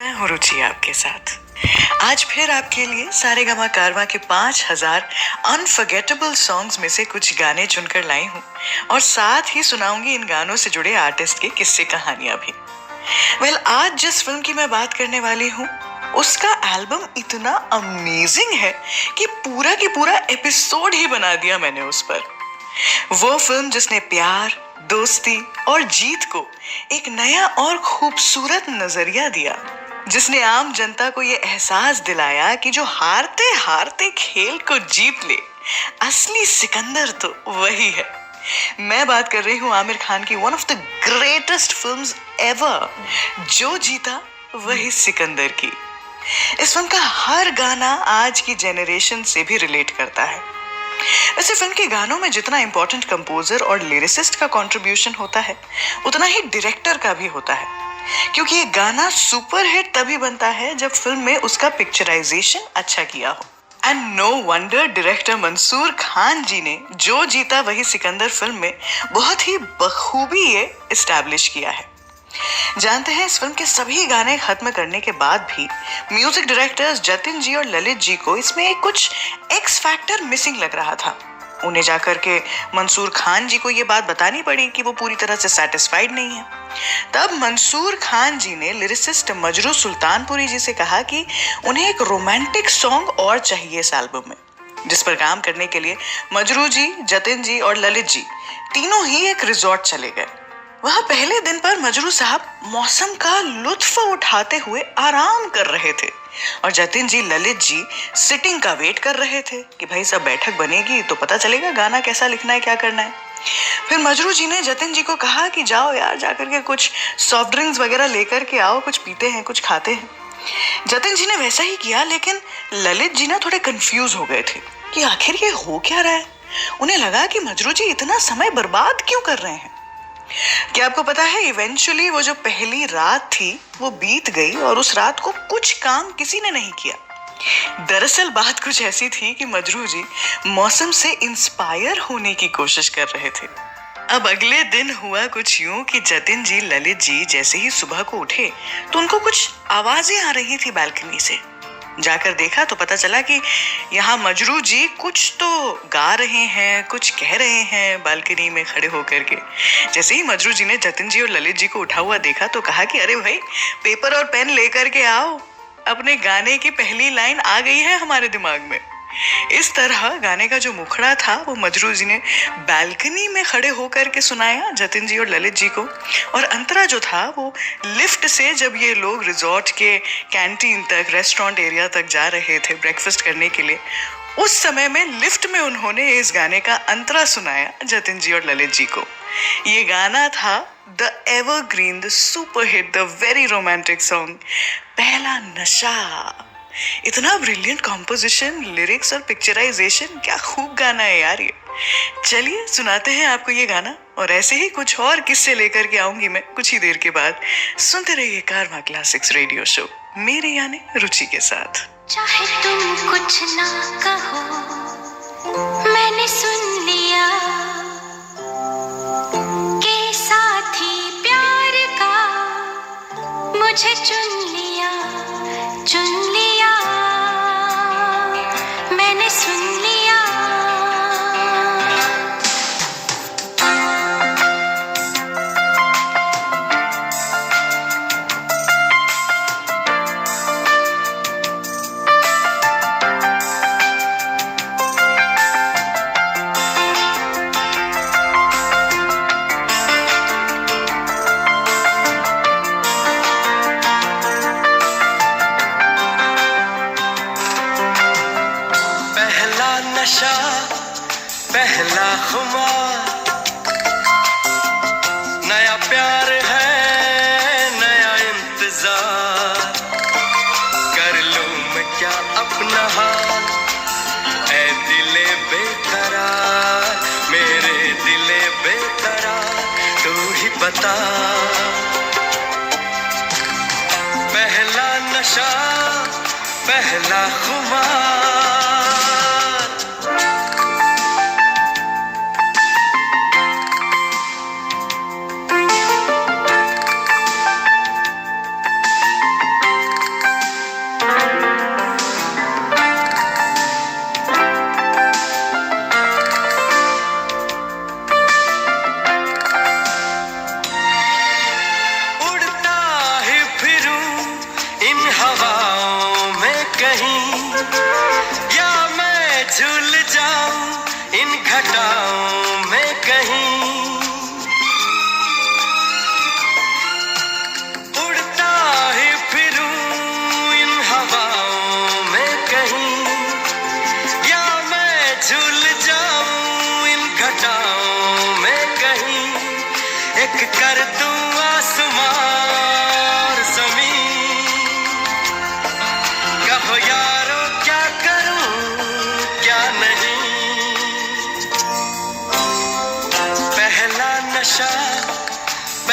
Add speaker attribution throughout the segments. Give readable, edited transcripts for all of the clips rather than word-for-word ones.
Speaker 1: मैं हूँ रुचि आपके साथ। आज फिर आपके लिए सारेगामा कारवां के 5000 अनफॉरगेटेबल सॉन्ग्स में से कुछ गाने चुनकर लाई हूँ और साथ ही सुनाऊंगी इन गानों से जुड़े आर्टिस्ट के किस्से कहानियां भी। आज जिस फिल्म की मैं बात करने वाली हूँ उसका एल्बम इतना अमेजिंग है कि पूरा की पूरा एपिसोड ही बना दिया मैंने उस पर। वो फिल्म जिसने प्यार, दोस्ती और जीत को एक नया और खूबसूरत नजरिया दिया, जिसने आम जनता को ये एहसास दिलाया कि जो हारते हारते खेल को जीत ले, असली सिकंदर तो वही है। मैं बात कर रही हूँ आमिर खान की one of the greatest films ever, जो जीता वही सिकंदर की। इस फिल्म का हर गाना आज की जेनरेशन से भी रिलेट करता है। वैसे फिल्म के गानों में जितना इम्पोर्टेंट कंपोजर और लिरिसिस्ट का कंट्रीब्यूशन होता है, उतना ही डायरेक्टर का भी होता है, क्योंकि ये गाना सुपर हिट तभी बनता है जब फिल्म में उसका पिक्चराइजेशन अच्छा किया हो। And no wonder director Mansoor Khan ji ने जो जीता वही सिकंदर फिल्म में बहुत ही बखूबी ये एस्टैब्लिश किया है। जानते हैं, इस फिल्म के सभी गाने खत्म करने के बाद भी म्यूजिक डायरेक्टर्स जतिन जी और ललित जी को इसमें कुछ एक्स फैक्टर मिसिंग लग रहा था। उन्हें जाकर के मंसूर खान जी को ये बात बतानी पड़ी कि वो पूरी तरह से सेटिस्फाइड नहीं है। तब मंसूर खान जी ने लिरिसिस्ट मजरू सुल्तानपुरी जी से कहा कि उन्हें एक रोमांटिक सॉन्ग और चाहिए इस एल्बम में, जिस पर काम करने के लिए मजरू जी, जतिन जी और ललित जी तीनों ही एक रिजॉर्ट चले गए। वहां पहले दिन पर मजरू साहब मौसम का लुत्फ उठाते हुए आराम कर रहे थे और जतिन जी, ललित जी सिटिंग का वेट कर रहे थे कि भाई सब बैठक बनेगी तो पता चलेगा गाना कैसा लिखना है, क्या करना है। फिर मजरू जी ने जतिन जी को कहा कि जाओ यार, जाकर के कुछ सॉफ्ट ड्रिंक्स वगैरह लेकर के आओ, कुछ पीते हैं, कुछ खाते हैं। जतिन जी ने वैसा ही किया, लेकिन ललित जी ना थोड़े कंफ्यूज हो गए थे कि आखिर ये हो क्या रहा है। उन्हें लगा कि मजरू जी इतना समय बर्बाद क्यों कर रहे हैं। क्या आपको पता है, इवेंचुअली वो जो पहली रात थी वो बीत गई और उस रात को कुछ काम किसी ने नहीं किया। दरअसल बात कुछ ऐसी थी कि मजरू जी मौसम से इंस्पायर होने की कोशिश कर रहे थे। अब अगले दिन हुआ कुछ यूं कि जतिन जी, ललित जी जैसे ही सुबह को उठे तो उनको कुछ आवाजें आ रही थी बालकनी से। जाकर देखा तो पता चला कि यहाँ मजरू जी कुछ तो गा रहे हैं, कुछ कह रहे हैं बालकनी में खड़े होकर के। जैसे ही मजरू जी ने जतिन जी और ललित जी को उठा हुआ देखा तो कहा कि अरे भाई, पेपर और पेन लेकर के आओ, अपने गाने की पहली लाइन आ गई है हमारे दिमाग में। इस तरह गाने का जो मुखड़ा था वो मजरू जी ने बालकनी में खड़े होकर के सुनाया जतिन जी और ललित जी को, और अंतरा जो था वो लिफ्ट से जब ये लोग रिजॉर्ट के कैंटीन तक, रेस्टोरेंट एरिया तक जा रहे थे ब्रेकफास्ट करने के लिए, उस समय में लिफ्ट में उन्होंने इस गाने का अंतरा सुनाया जतिन जी और ललित जी को। ये गाना था the evergreen, the super hit, the very romantic song पहला नशा। इतना ब्रिलियंट कॉम्पोजिशन, लिरिक्स और पिक्चराइजेशन, क्या खूब गाना है यार ये। चलिए सुनाते हैं आपको ये गाना, और ऐसे ही कुछ और किस्से लेकर के आऊंगी मैं कुछ ही देर के बाद। सुनते रहिए कारवां क्लासिक्स रेडियो शो, मेरे यानी रुचि के साथ।
Speaker 2: चाहे तुम कुछ ना कहो, मैंने सुन लिया के साथी प्यार का मुझे चुन लिया, चुन लिया, मैंने सुन लिया।
Speaker 3: नशा, पहला खुमार, नया प्यार है, नया इंतजार, कर लूं मैं क्या अपना हाल, ऐ दिले बेकरार, मेरे दिले बेकरार, तू ही बता। पहला नशा, पहला खुमार,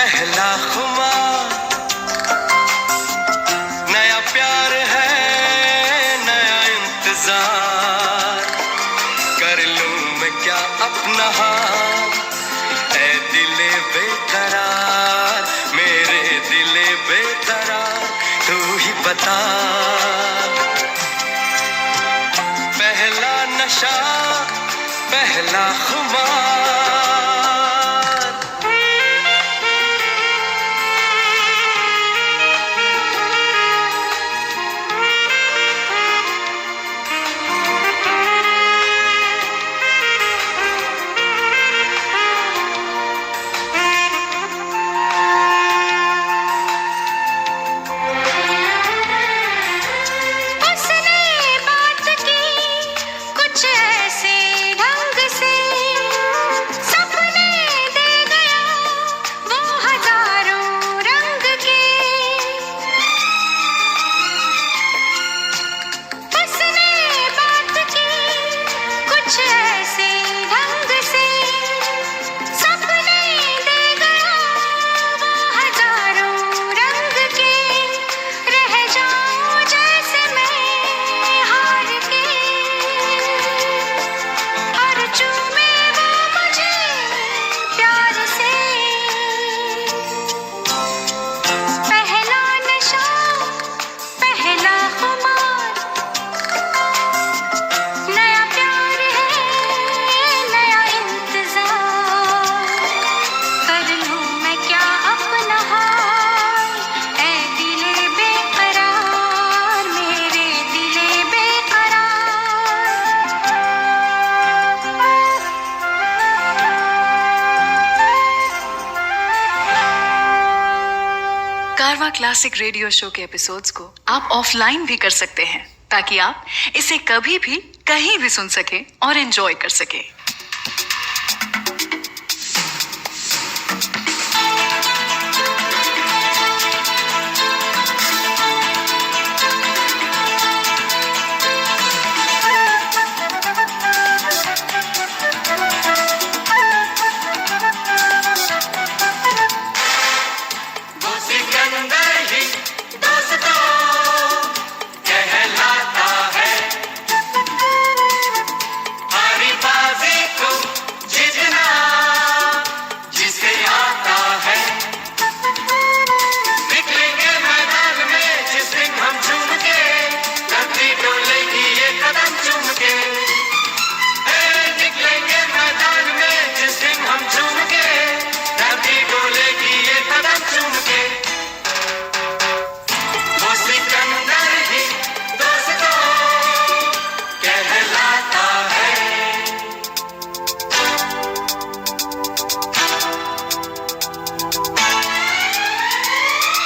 Speaker 3: पहला खुमार, नया प्यार है नया इंतजार, कर लूं मैं क्या अपना हाल, ऐ दिले बेकरार, मेरे दिले बेकरार, तू ही बता। पहला नशा पहला खुमार,
Speaker 1: कारवां क्लासिक रेडियो शो के एपिसोड्स को आप ऑफलाइन भी कर सकते हैं ताकि आप इसे कभी भी कहीं भी सुन सके और एंजॉय कर सके।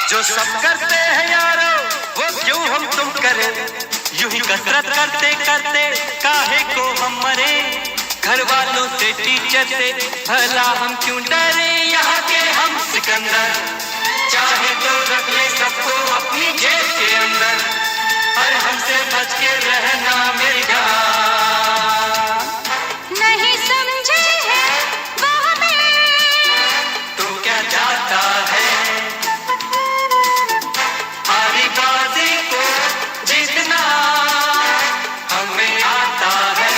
Speaker 3: जो सब करते हैं यारो वो क्यों हम तुम करें, यूं ही कसरत करते करते काहे को हम मरे, घर वालों से टीचर से भला हम क्यों डरे, यहाँ के हम सिकंदर चाहे तो रख ले सबको अपनी जेब के अंदर, और हमसे बच के रहना मेरी जान।
Speaker 2: नहीं समझे है वो हमें,
Speaker 3: तू क्या चाहता है, हरी बाजी को जीतना हमें आता है।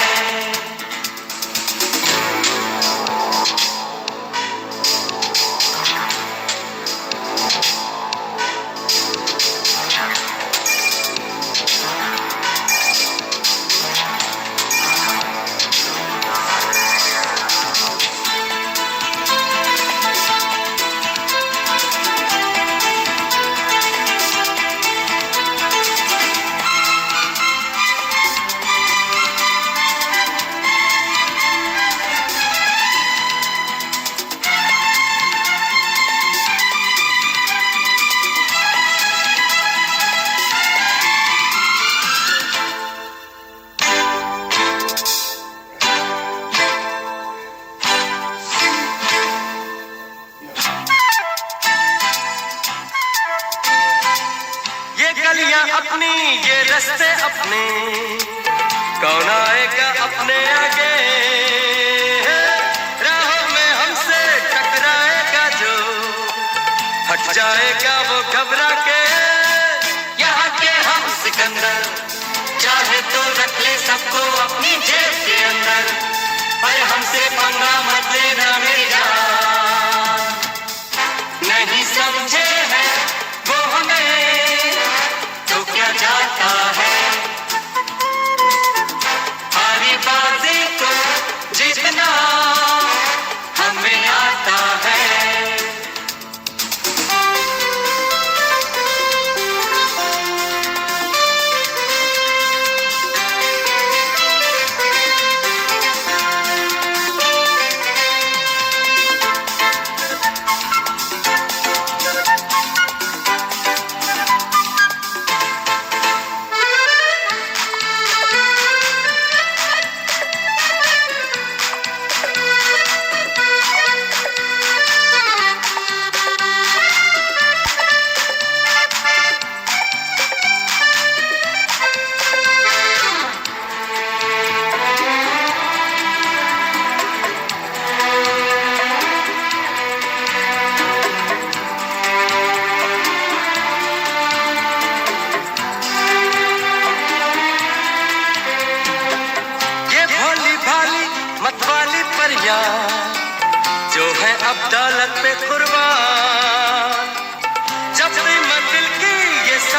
Speaker 3: गलियां अपनी ये रास्ते अपने, कौन आएगा अपने आगे, राहों में हमसे टकराएगा जो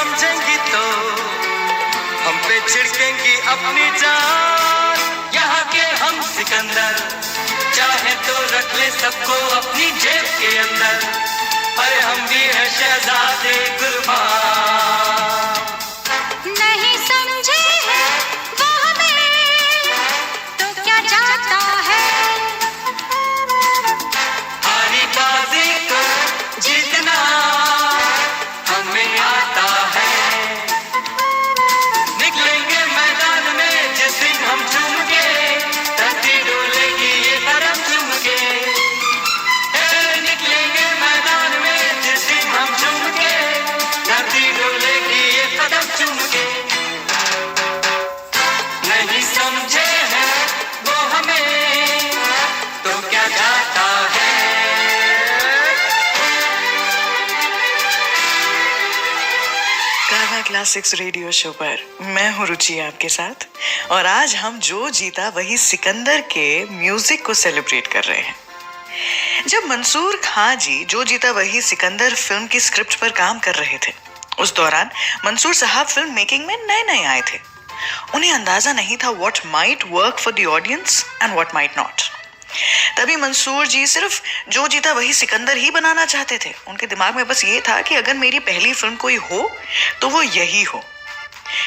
Speaker 3: समझेंगी तो हम पे छिड़केंगी अपनी जान। यहाँ के हम सिकंदर, चाहे तो रख ले सबको अपनी जेब के अंदर। अरे हम भी हैं शहजादे गुलबान।
Speaker 2: नहीं समझे हैं वो हमें तो क्या जाता है।
Speaker 3: हारी बाजी को जीतना हमें आता है। निकलेंगे मैदान में जिस दिन हम झूम के, धरती डोलेगी ये कदम चूम के। निकलेंगे मैदान में जिस दिन हम झूम के, धरती डोलेगी ये कदम चूम के। नहीं समझे हैं वो हमें तो क्या जाता है।
Speaker 1: कारवा क्लासिक्स रेडियो शो पर मैं हूँ रुचि आपके साथ, और आज हम जो जीता वही सिकंदर के म्यूजिक को सेलिब्रेट कर रहे हैं। जब मंसूर खां जी जो जीता वही सिकंदर फिल्म की स्क्रिप्ट पर काम कर रहे थे, उस दौरान मंसूर साहब फिल्म मेकिंग में नए नए आए थे। उन्हें अंदाजा नहीं था what might work for the audience and what might not. तभी मंसूर जी सिर्फ जो जीता वही सिकंदर ही बनाना चाहते थे। उनके दिमाग में बस ये था कि अगर मेरी पहली फिल्म कोई हो तो वो यही हो।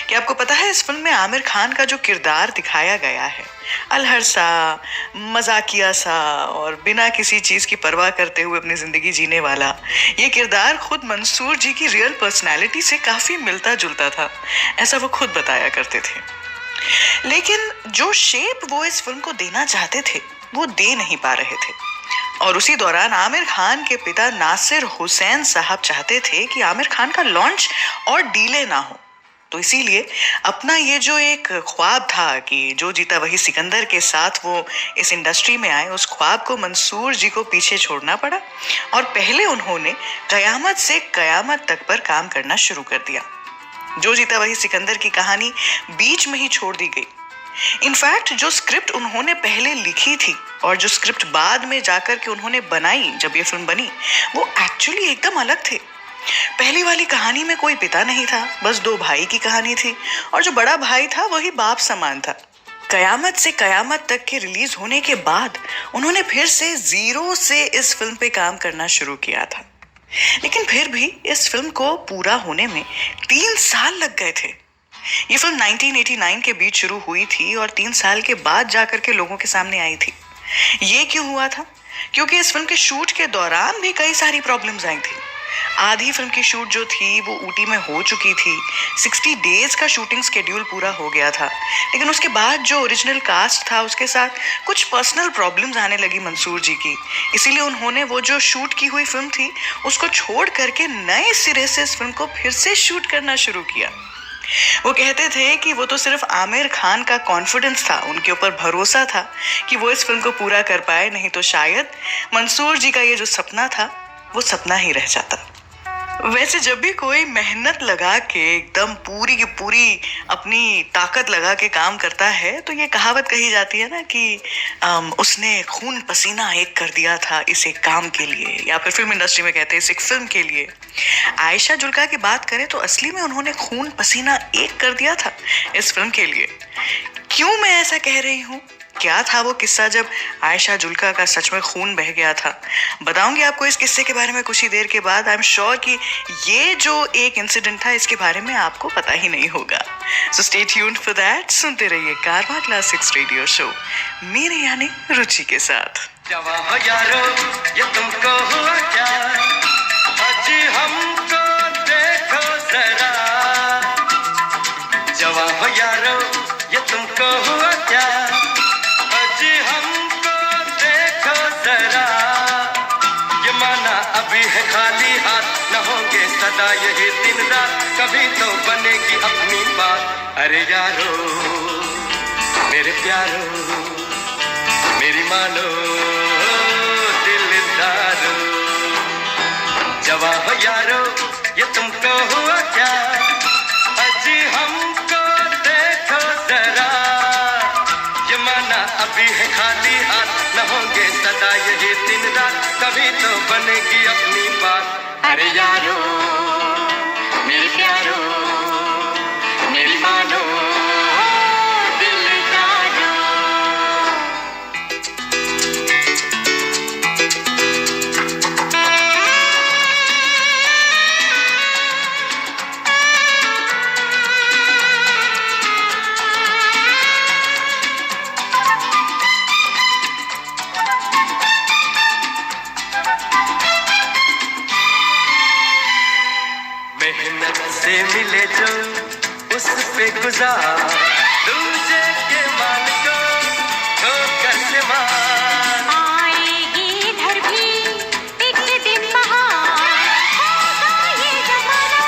Speaker 1: क्या आपको पता है इस फिल्म में आमिर खान का जो किरदार दिखाया गया है, अलहड़ सा, मजाकिया सा और बिना किसी चीज की परवाह करते हुए अपनी जिंदगी जीने वाला, ये किरदार खुद मंसूर जी की रियल पर्सनैलिटी से काफी मिलता जुलता था, ऐसा वो खुद बताया करते थे। लेकिन जो शेप वो इस फिल्म को देना चाहते थे वो दे नहीं पा रहे थे, और उसी दौरान आमिर खान के पिता नासिर हुसैन साहब चाहते थे कि आमिर खान का लॉन्च और डीले ना हो। तो इसीलिए अपना ये जो एक ख्वाब था कि जो जीता वही सिकंदर के साथ वो इस इंडस्ट्री में आए, उस ख्वाब को मंसूर जी को पीछे छोड़ना पड़ा, और पहले उन्होंने कयामत से कयामत तक पर काम करना शुरू कर दिया। जो जीता वही सिकंदर की कहानी बीच में ही छोड़ दी गई। इनफैक्ट जो स्क्रिप्ट उन्होंने पहले लिखी थी और जो स्क्रिप्ट बाद में जाकर के उन्होंने बनाई जब ये फिल्म बनी, वो एक्चुअली एकदम अलग थे। पहली वाली कहानी में कोई पिता नहीं था, बस दो भाई की कहानी थी, और जो बड़ा भाई था वही बाप समान था। कयामत से कयामत तक के रिलीज होने के बाद उन्होंने फिर से जीरो से इस फिल्म पे काम करना शुरू किया था। लेकिन फिर भी इस फिल्म को पूरा होने में 3 साल लग गए थे। ये फिल्म 1989 के बीच शुरू हुई थी और 3 साल के बाद जाकर के लोगों के सामने आई थी। ये क्यों हुआ था? क्योंकि इस फिल्म के शूट के दौरान भी कई सारी प्रॉब्लम्स आई थी। आधी फिल्म की शूट जो थी वो ऊटी में हो चुकी थी। 60 डेज का शूटिंग स्केड्यूल पूरा हो गया था, लेकिन उसके बाद जो ओरिजिनल कास्ट था उसके साथ कुछ पर्सनल प्रॉब्लम्स आने लगी मंसूर जी की। इसीलिए उन्होंने वो जो शूट की हुई फिल्म थी उसको छोड़ करके नए सिरे से इस फिल्म को फिर से शूट करना शुरू किया। वो कहते थे कि वो तो सिर्फ आमिर खान का कॉन्फिडेंस था, उनके ऊपर भरोसा था कि वो इस फिल्म को पूरा कर पाए, नहीं तो शायद मंसूर जी का ये जो सपना था वो सपना ही रह जाता। वैसे जब भी कोई मेहनत लगा के एकदम पूरी की पूरी अपनी ताकत लगा के काम करता है तो ये कहावत कही जाती है ना कि उसने खून पसीना एक कर दिया था इस एक काम के लिए, या फिर फिल्म इंडस्ट्री में कहते हैं इस एक फिल्म के लिए। आयशा जुल्का की बात करें तो असली में उन्होंने खून पसीना एक कर दिया था इस फिल्म के लिए। क्यों मैं ऐसा कह रही हूँ, क्या था वो किस्सा जब आयशा जुल्का का सच में खून बह गया था, बताऊंगी आपको इस किस्से के बारे में कुछ ही देर के बाद। आई एम श्योर कि ये जो एक इंसिडेंट था इसके बारे में आपको पता ही नहीं होगा। So stay tuned for that. सुनते रहिए कारवा क्लासिक्स रेडियो शो मेरे यानी रुचि के साथ।
Speaker 3: जवां हो यारो ये तुमको हुआ क्या, आज हमको देखो जरा। जवां हो यारो ये तुमको हुआ क्या, आज हमको देखो जरा। ये माना अभी है खाली हाथ, न होंगे सदा यही दिन रात, कभी तो बनेगी अपनी बात। अरे यारो मेरे प्यारो मेरी मानो दिलदारो। जवां हो यारो ये तुमको हुआ क्या, आज हमको देखो जरा। ये माना अभी है खाली हाथ, न होंगे सदा यही दिन रात, कभी तो बनेगी अपनी बात। अरे यारो मेरे प्यारो, मेरी मानो, दिल जानो। मेहनत से मिले जो उस पे गुजार, दूजे के मान को ठोकर से मार।
Speaker 2: आएगी इधर भी एक दिन बहार, होगा ये जमाना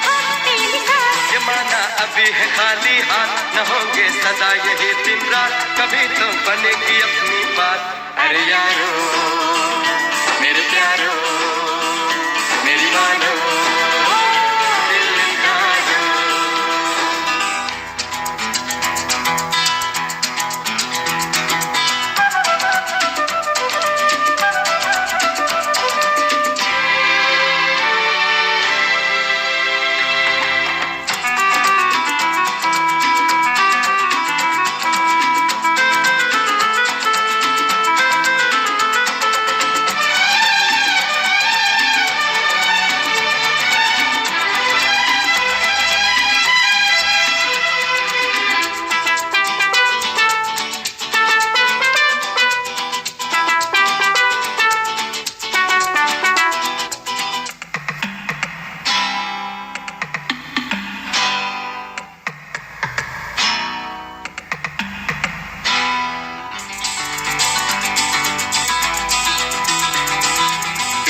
Speaker 2: हम तेरे साथ।
Speaker 3: जमाना अभी है खाली हाथ, न होंगे सदा यही दिन रात, कभी तो बनेगी अपनी बात। अरे यारो, मेरे प्यारो, मेरी मानो, दिल जानो।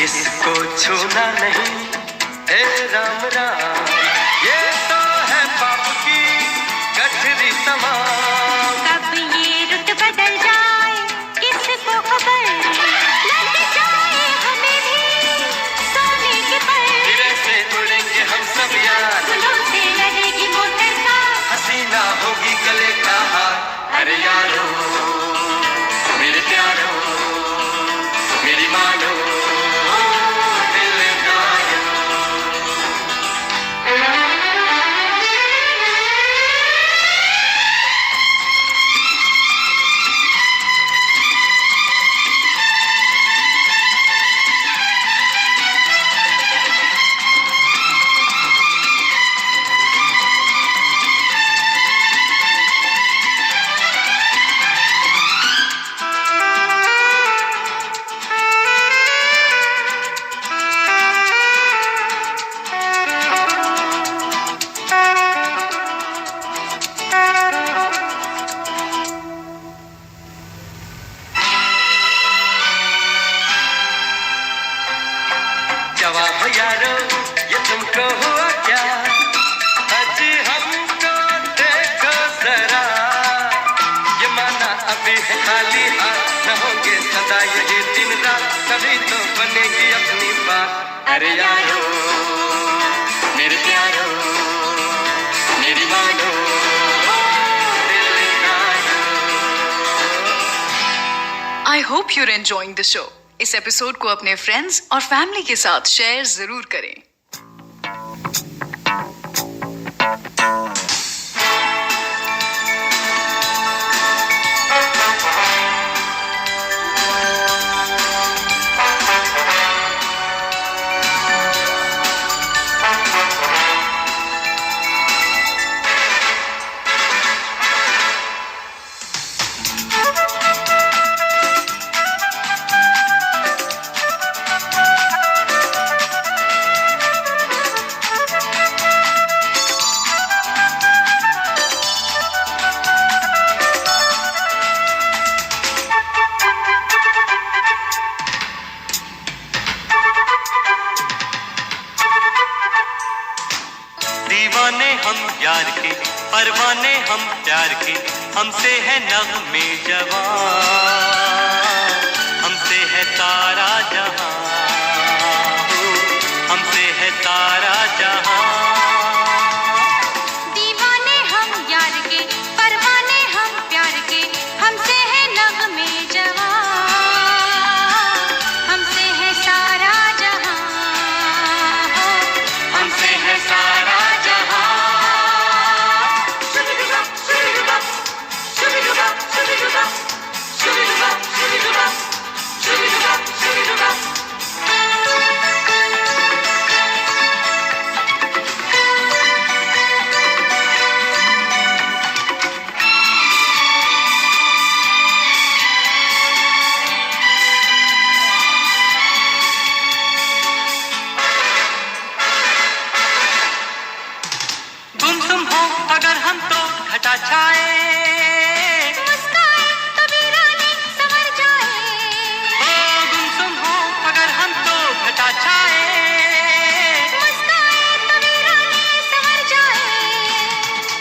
Speaker 3: इसको छूना नहीं, हे राम राम, ये तो है पाप की गठरी तमाम।
Speaker 2: कब ये रुत बदल जाए किसको खबर, लग जाए हमें भी सोने के पर।
Speaker 3: फिर से उड़ेंगे हम सब यार,
Speaker 2: फूलों से लड़ेगी मोटर कार,
Speaker 3: हसीना होगी गले का हार। अरे यारो, मेरे प्यारो, मेरी मानो, दिल जानो। जवाब यारो, ये तुमको हुआ क्या? अजी हमको देखो जरा, ये माना अभी है खाली हाथ, न होंगे सदा यही दिन रात, कभी तो बनेगी अपनी बात। अरे यारो, मेरे प्यारो, मेरी मानो, दिल जानो।
Speaker 1: I hope your enjoying the show. इस एपिसोड को अपने फ्रेंड्स और फैमिली के साथ शेयर जरूर करें।
Speaker 3: दीवाने हम यार के, परवाने हम प्यार के, हमसे है नगमे जवान, हमसे है सारा जहां, हमसे है सारा जहां।
Speaker 2: दीवाने हम यार के, परवाने हम प्यार के, हमसे है नगमे जवां, हमसे है सारा जहां, हमसे है
Speaker 3: गुमसुम हो अगर हम तो घटा छाए,
Speaker 2: मुस्काए तो वीराने संवर जाए,
Speaker 3: ओ गुमसुम हो अगर हम तो घटा छाए,
Speaker 2: मुस्काए तो वीराने संवर जाए।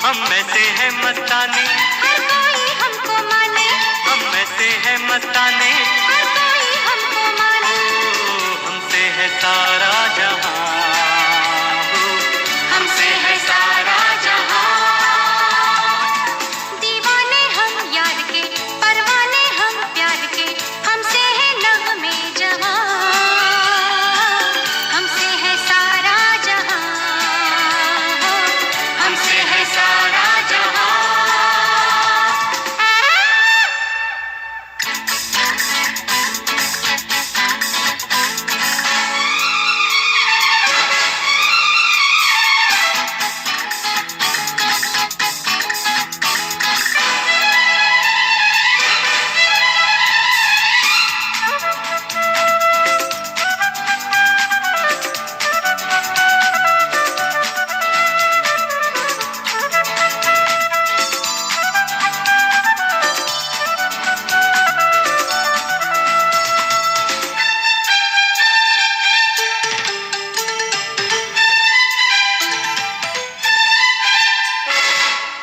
Speaker 3: हम में से है मस्ताने,
Speaker 2: हर कोई हमको माने,
Speaker 3: हम में से है मस्ताने,
Speaker 2: हर कोई हमको माने,
Speaker 3: ओ हमसे है सारा जहां,
Speaker 2: हमसे है सारा जहां। दीवाने हम यार के, परवाने हम प्यार के, हमसे है नगमे जवां, हमसे है सारा जहां, हमसे है सारा जहां।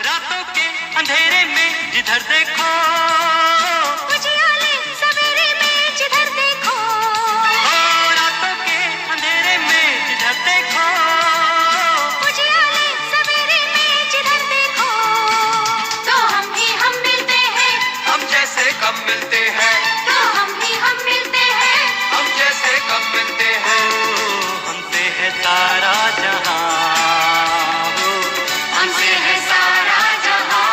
Speaker 3: रातों के अंधेरे में जिधर देखो,
Speaker 2: उजियाले सवेरे में जिधर देखो,
Speaker 3: ओ रातों के अंधेरे में जिधर देखो,
Speaker 2: उजियाले सवेरे में जिधर देखो, तो हम मिलते हैं,
Speaker 3: हम जैसे कब मिलते हैं,
Speaker 2: तो हम मिलते हैं,
Speaker 3: हम जैसे कब मिलते हैं, हमसे है सारा जहां,
Speaker 2: हमसे है सारा जहां।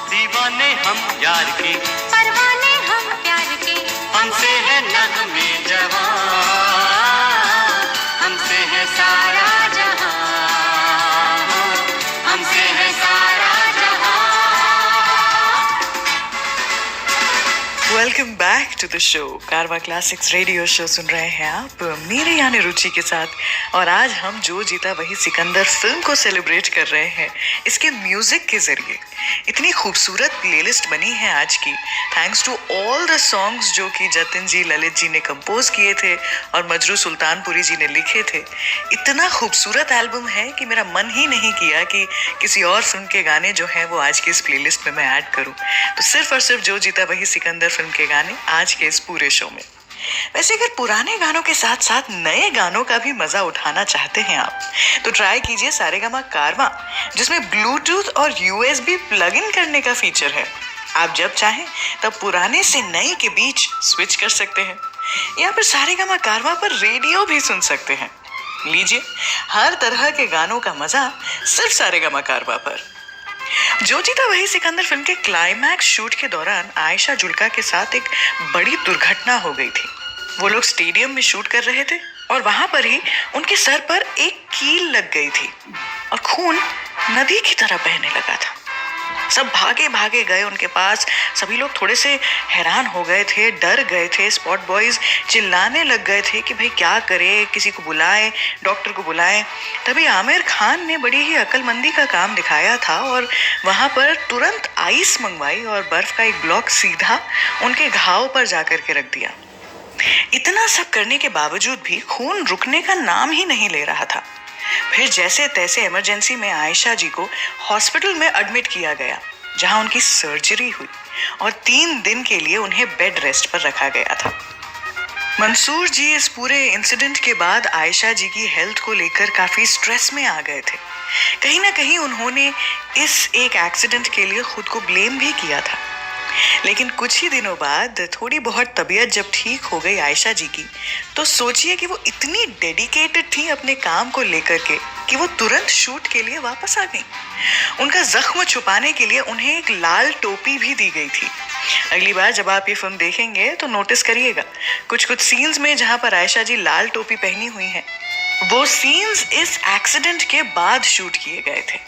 Speaker 3: दीवाने हम यार के,
Speaker 2: परवाने हम प्यार के,
Speaker 3: हमसे है नगमे जवां, हमसे है सारा जहां,
Speaker 2: हमसे है सारा जहां।
Speaker 1: Welcome back to the show. Carvaan classics radio show सुन रहे हैं आप मेरे यानी रुचि के साथ, और आज हम जो जीता वही सिकंदर फिल्म को सेलिब्रेट कर रहे हैं इसके म्यूजिक के जरिए। इतनी खूबसूरत प्लेलिस्ट बनी है आज की, thanks to all the songs जो कि जतिन जी, ललित जी ने कंपोज किए थे और मजरू सुल्तानपुरी जी ने लिखे थे। इतना खूबसूरत एल्बम है कि मेरा मन ही नहीं किया कि किसी और फिल्म के गाने जो हैं वो आज की इस प्लेलिस्ट में मैं ऐड करूं। तो सिर्फ और सिर्फ जो जीता वही सिकंदर फिल्म के गाने आज के इस पूरे शो में। वैसे अगर पुराने गानों के साथ साथ नए गानों का भी मजा उठाना चाहते हैं आप, तो ट्राई कीजिए सारेगामा कारवा, जिसमें ब्लूटूथ और यूएसबी प्लग इन करने का फीचर है। आप जब चाहें तब पुराने से नए के बीच स्विच कर सकते हैं, या फिर सारेगामा कारवा पर रेडियो भी सुन सकते हैं। लीजिए हर तरह के गानों का मजा सिर्फ सारेगामा कारवा पर। जो जीता वही सिकंदर फिल्म के क्लाइमैक्स शूट के दौरान आयशा जुल्का के साथ एक बड़ी दुर्घटना हो गई थी। वो लोग स्टेडियम में शूट कर रहे थे और वहां पर ही उनके सर पर एक कील लग गई थी और खून नदी की तरह बहने लगा था। सब भागे भागे गए उनके पास। सभी लोग थोड़े से हैरान हो गए थे, डर गए थे। स्पॉट बॉयज चिल्लाने लग गए थे कि भाई क्या करें, किसी को बुलाएं, डॉक्टर को बुलाएं। तभी आमिर खान ने बड़ी ही अक्लमंदी का काम दिखाया था और वहां पर तुरंत आइस मंगवाई और बर्फ का एक ब्लॉक सीधा उनके घाव पर जाकर के रख दिया। इतना सब करने के बावजूद भी खून रुकने का नाम ही नहीं ले रहा था। फिर जैसे तैसे इमरजेंसी में आयशा जी को हॉस्पिटल में एडमिट किया गया, जहां उनकी सर्जरी हुई और 3 दिन के लिए उन्हें बेड रेस्ट पर रखा गया था। मंसूर जी इस पूरे इंसिडेंट के बाद आयशा जी की हेल्थ को लेकर काफी स्ट्रेस में आ गए थे। कहीं ना कहीं उन्होंने इस एक एक्सीडेंट के लिए खुद को ब्लेम भी किया था। लेकिन कुछ ही दिनों बाद थोड़ी बहुत तबीयत जब ठीक हो गई आयशा जी की, तो सोचिए कि वो इतनी डेडिकेटेड थी अपने काम को लेकर के कि वो तुरंत शूट के लिए वापस आ गई। उनका जख्म छुपाने के लिए उन्हें एक लाल टोपी भी दी गई थी। अगली बार जब आप ये फिल्म देखेंगे तो नोटिस करिएगा, कुछ सीन्स में जहां पर आयशा जी लाल टोपी पहनी हुई हैं, वो सीन्स इस एक्सीडेंट के बाद शूट किए गए थे।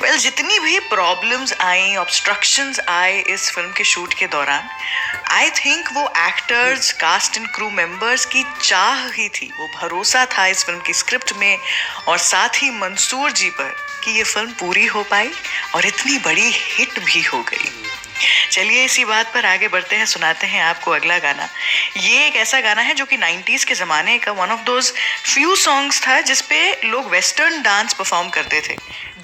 Speaker 1: वेल जितनी भी प्रॉब्लम्स आई, ऑब्स्ट्रक्शंस आए इस फिल्म के शूट के दौरान, आई थिंक वो actors, cast and crew members की चाह ही थी, वो भरोसा था इस फिल्म की स्क्रिप्ट में और साथ ही मंसूर जी पर कि ये फिल्म पूरी हो पाई और इतनी बड़ी हिट भी हो गई। चलिए इसी बात पर आगे बढ़ते हैं, सुनाते हैं आपको अगला गाना। ये एक ऐसा गाना है जो कि 90s के ज़माने का one of those few songs था जिसपे लोग वेस्टर्न डांस परफॉर्म करते थे।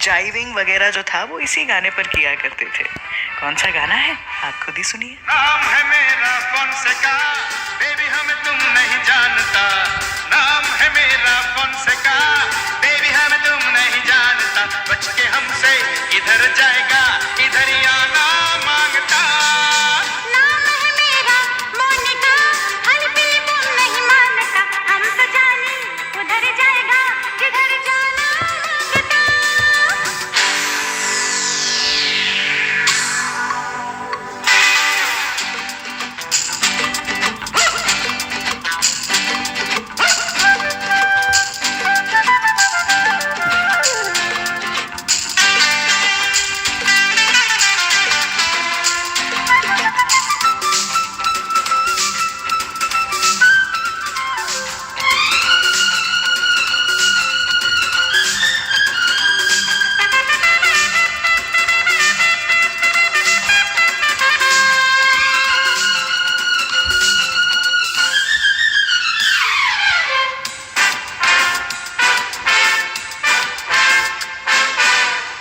Speaker 1: जाइविंग वगैरह जो था वो इसी गाने पर किया करते थे। कौन सा गाना है आप खुद ही सुनिए।
Speaker 4: नाम है मेरा फोनसेका, बेबी हमें तुम नहीं जानता। नाम है मेरा फोनसेका, बेबी हमें तुम नहीं जानता। बच के हमसे इधर जाएगा, इधर ही आना मांगता।
Speaker 2: नाम है मेरा मोनिका, हर दिल तुम नहीं मानता। हम तो जाने उधर जाएगा जिधर जाना मांगता।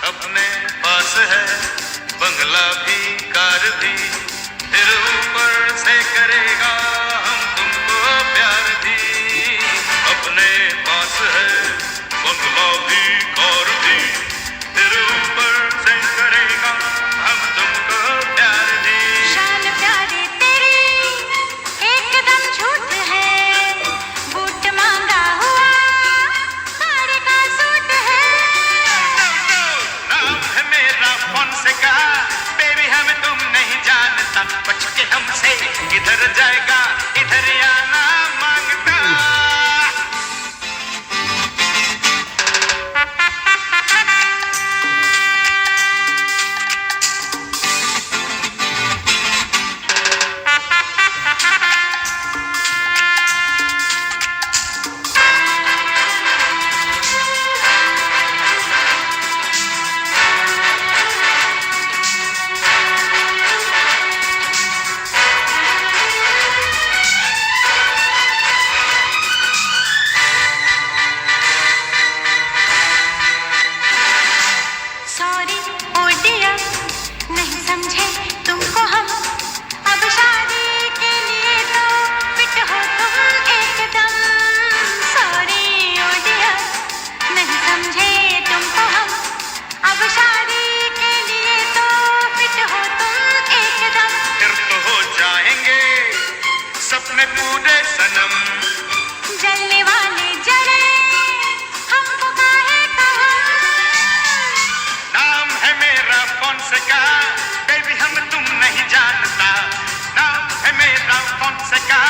Speaker 4: अपने पास है बंगला भी, कार भी, फिर ऊपर से करेगा हम तुमको प्यार भी। अपने पास है बंगला भी, कार भी, फिर ऊपर से करेगा हम तुमको प्यार भी।
Speaker 2: शान प्यारे तेरी एकदम झूठ है। बूट मांगा हुआ साड़ी का सूट है।
Speaker 4: नाम है मेरा फोनसेका, बेबी हमें तुम नहीं जानता। बच के हमसे इधर जाएगा, इधर ही आना मांगता।
Speaker 2: सॉरी ओ डियर, नहीं समझे तुमको हम। अब शादी के लिए तो फिट हो तुम एकदम। सॉरी ओ डियर, नहीं समझे तुमको हम। अब शादी के लिए तो फिट हो तुम एकदम।
Speaker 4: फिर तो हो जाएंगे सपने पूरे सनम।
Speaker 2: जलने वाले जले हमको काहे कहम।
Speaker 4: नाम है मेरा फोनसेका, बेबी हम तुम नहीं जानता। नाम है मेरा फोनसेका,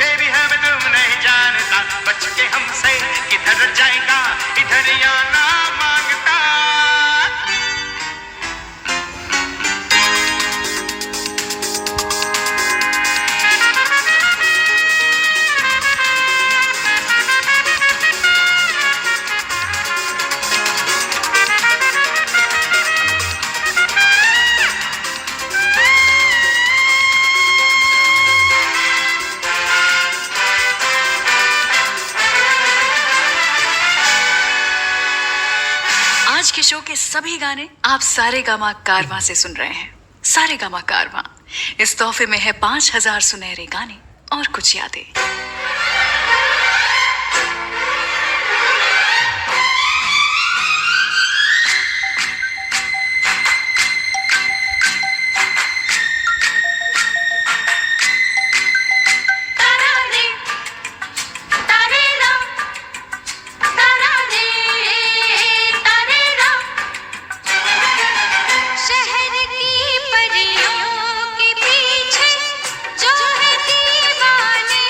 Speaker 4: बेबी हम तुम नहीं जानता। बच के हमसे इधर जाएगा, इधर ही आना मांगता।
Speaker 1: आज के शो के सभी गाने आप सारे गामा कारवां से सुन रहे हैं। सारे गामा कारवां, इस तोहफे में है 5000 सुनहरे गाने और कुछ यादें।
Speaker 2: शहर की परियों के पीछे जो है दीवाने।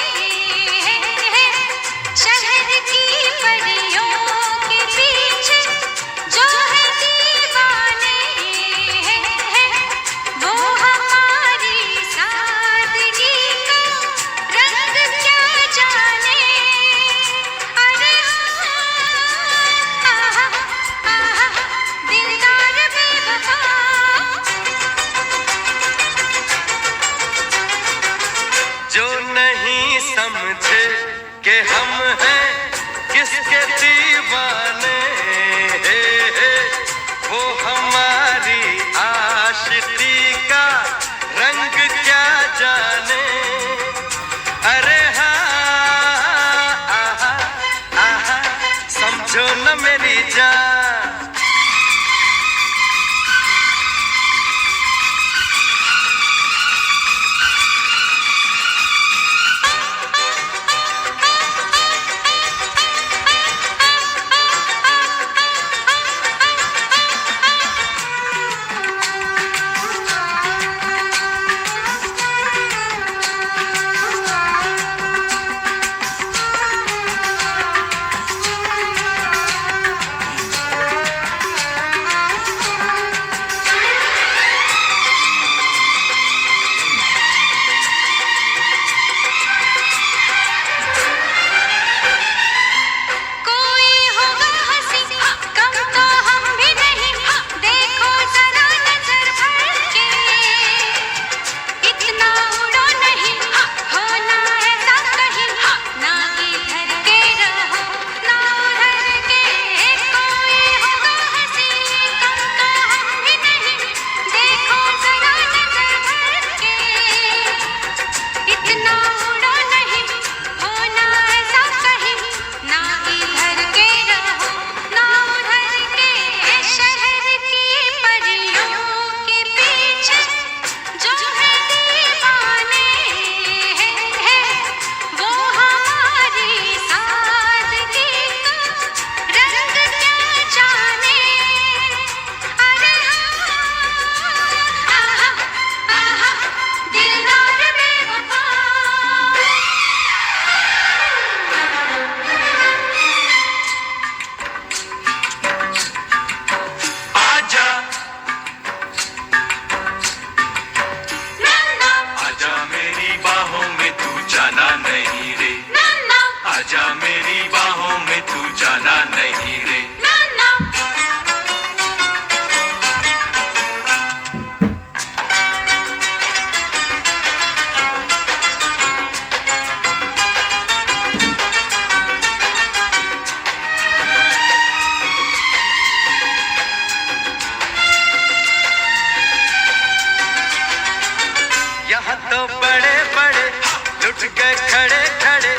Speaker 3: गए खड़े खड़े,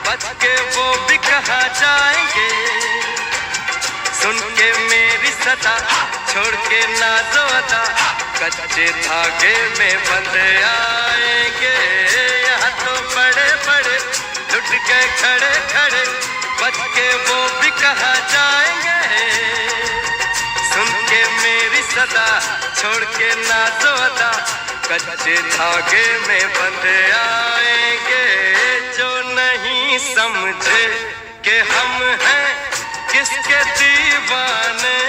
Speaker 3: बच के वो भी कहाँ जाएंगे। सुन के मेरी सदा, छोड़ के नाज़ो अदा, कच्चे धागे में बंध आएंगे। यहाँ तो बड़े बड़े लुट गए खड़े खड़े, बच के वो भी कहाँ जाएंगे। सुन के मेरी सदा, छोड़ के नाज़ो अदा, कच्चे धागे में बंध आएंगे। जो नहीं समझे कि हम हैं किसके दीवाने,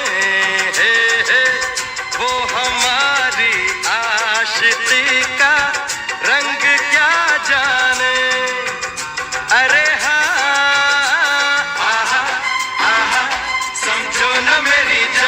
Speaker 3: वो हमारी आशिकी का रंग क्या जाने। अरे हाँ, आहा, आहा, समझो न मेरी जान।